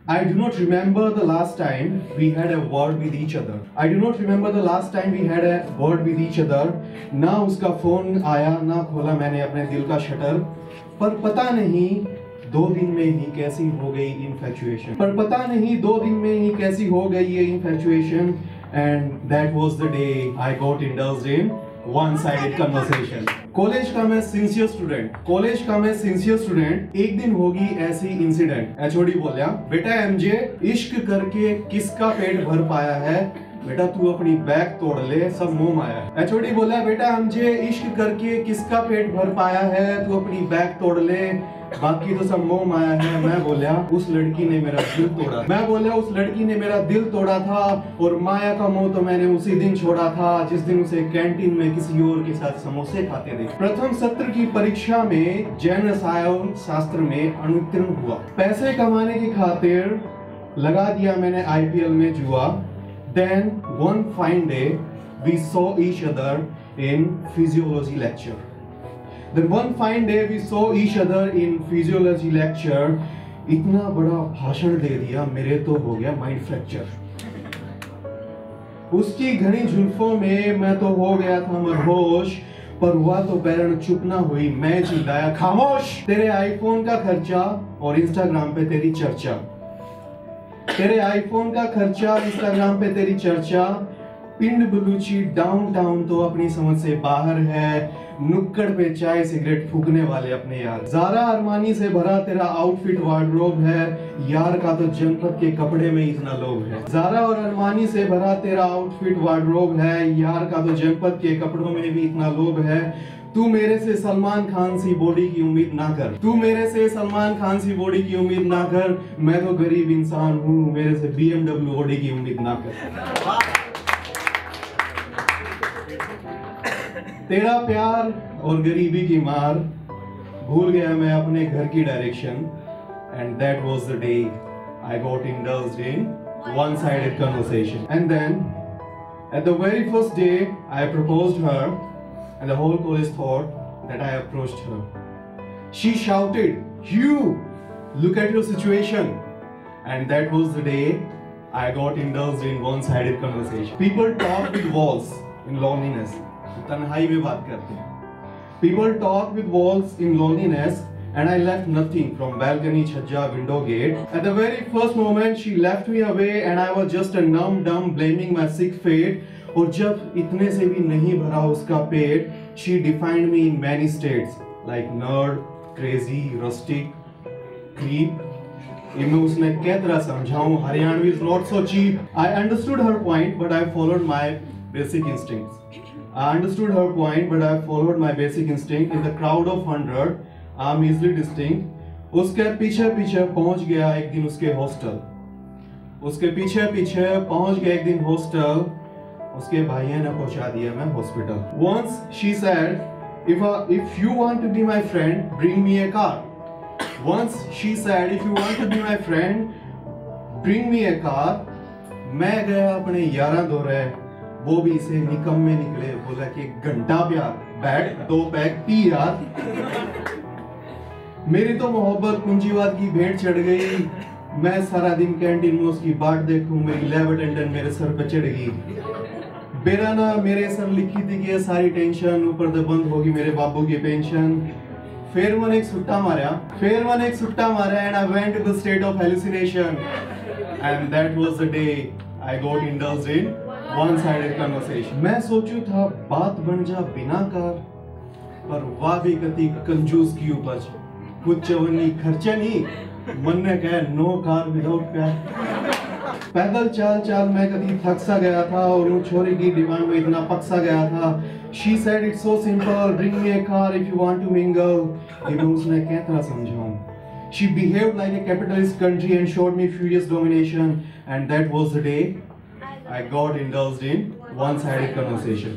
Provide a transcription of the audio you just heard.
I do not remember the last time we had a word with each other. I do not remember the last time we had a word with each other. ना उसका phone आया, ना खोला मैंने अपने दिल का shutter. पर पता नहीं 2 दिन में ही कैसी हो गई infatuation. पर पता नहीं 2 दिन में ही कैसी हो गई ये infatuation. And that was the day I got indulged in one-sided conversation. College का मैं सिंसियर स्टूडेंट. एक दिन होगी ऐसी इंसिडेंट. एचओडी बोला, बेटा एमजे, इश्क करके किसका पेट भर पाया है? बेटा तू अपनी बैग तोड़ ले, सब मोह माया है. एचओडी बोला, बेटा एमजे, इश्क करके किसका पेट भर पाया है? तू अपनी बैग तोड़ ले, बाकी तो सब मोह माया है. मैं बोला, उस लड़की ने मेरा दिल तोड़ा था और माया का मोह तो मैंने उसी दिन छोड़ा था जिस दिन उसे कैंटीन में किसी और के साथ समोसे खाते देखे. प्रथम सत्र की परीक्षा में जैन रसायन शास्त्र में अनुत्तीर्ण हुआ. पैसे कमाने की खातिर लगा दिया मैंने आईपीएल में जुआ. Then one fine day we saw each other in physiology lecture. इतना बड़ा भाषण दे दिया, मेरे तो हो गया माइंड फ्रैक्चर. उसकी घनी जुल्फों में मैं तो हो गया था मदहोश. पर हुआ तो बैरन चुप ना हुई. मैं चिल्लाया, खामोश. तेरे आईफोन का खर्चा और इंस्टाग्राम पे तेरी चर्चा. पिंड बलूची डाउनटाउन तो अपनी समझ से बाहर है. नुक्कड़ पे चाय सिगरेट फूकने वाले अपने यार. ज़ारा अरमानी से भरा तेरा आउटफिट वार्डरोब है. यार का तो जनपद के कपड़े में इतना लोभ है. ज़ारा और अरमानी से भरा तेरा आउटफिट वार्डरोब है. यार का तो जनपद के कपड़ों में भी इतना लोभ है. तू मेरे से सलमान खान सी बॉडी की उम्मीद ना कर. मैं तो गरीब इंसान हूँ, मेरे से BMW ऑडी की उम्मीद ना कर. तेरा प्यार और गरीबी की मार, भूल गया मैं अपने घर की direction. And that was the day I got indulged in one-sided conversation. And then at the very first day I proposed her and the whole college thought that I approached her. She shouted, "Hugh, look at your situation." And that was the day I got indulged in one-sided conversation. People talk with walls in loneliness. तन्हाई में बात करते हैं. People talk with walls in loneliness, and I left nothing from balcony, छज्जा, window, gate. At the very first moment, she left me away, and I was just a numb, dumb, blaming my sick fate. और जब इतने से भी नहीं भरा उसका पेट, she defined me in many states, like nerd, crazy, rustic, creep. इनमें उसने क्या तरह समझाऊं? Haryanvi is not so cheap. I understood her point, but I followed my basic instincts. In the crowd of 100, I'm easily distinct. उसके पीछे पीछे पहुंच गया एक दिन उसके हॉस्टल. उसके भाइयों ने पहुंचा दिया मैं hospital. Once she said, if you want to be my friend, bring me a car. मैं गया अपने यारा दौरे. वो भी इसे निकम में निकले. बोला कि 1 घंटा प्यार, बैठ 2 पैक पी यार. मेरी तो मोहब्बत पूंजीवाद की भेंट चढ़ गई. मैं सारा दिन कैंटीन में उसकी बाट देखूं, मेरी लैब अटेंडेंट मेरे सर पे चढ़ गई. बेरा ना मेरे सर लिखी थी कि सारी टेंशन ऊपर तो बंद होगी मेरे बाबू की पेंशन. फिर मैंने एक सुट्टा मारा and I went to the state of hallucination. And that was the day I got indulged in one-sided conversation. मैं सोचू था बात बन जा बिना कार, पर वाह भी कती कंजूस की उपज. कुछ चवन्नी खर्चा नहीं, मन ने कहा नो कार विदाउट प्यार. पैदल चाल मैं कभी थक सा गया था और उन छोरी की डिमांड में इतना पक सा गया था. She said it's so simple, bring me a car if you want to mingle. लेकिन उसने क्या तरह समझाऊं? She behaved like a capitalist country and showed me furious domination. And that was the day I got indulged in one-sided conversation.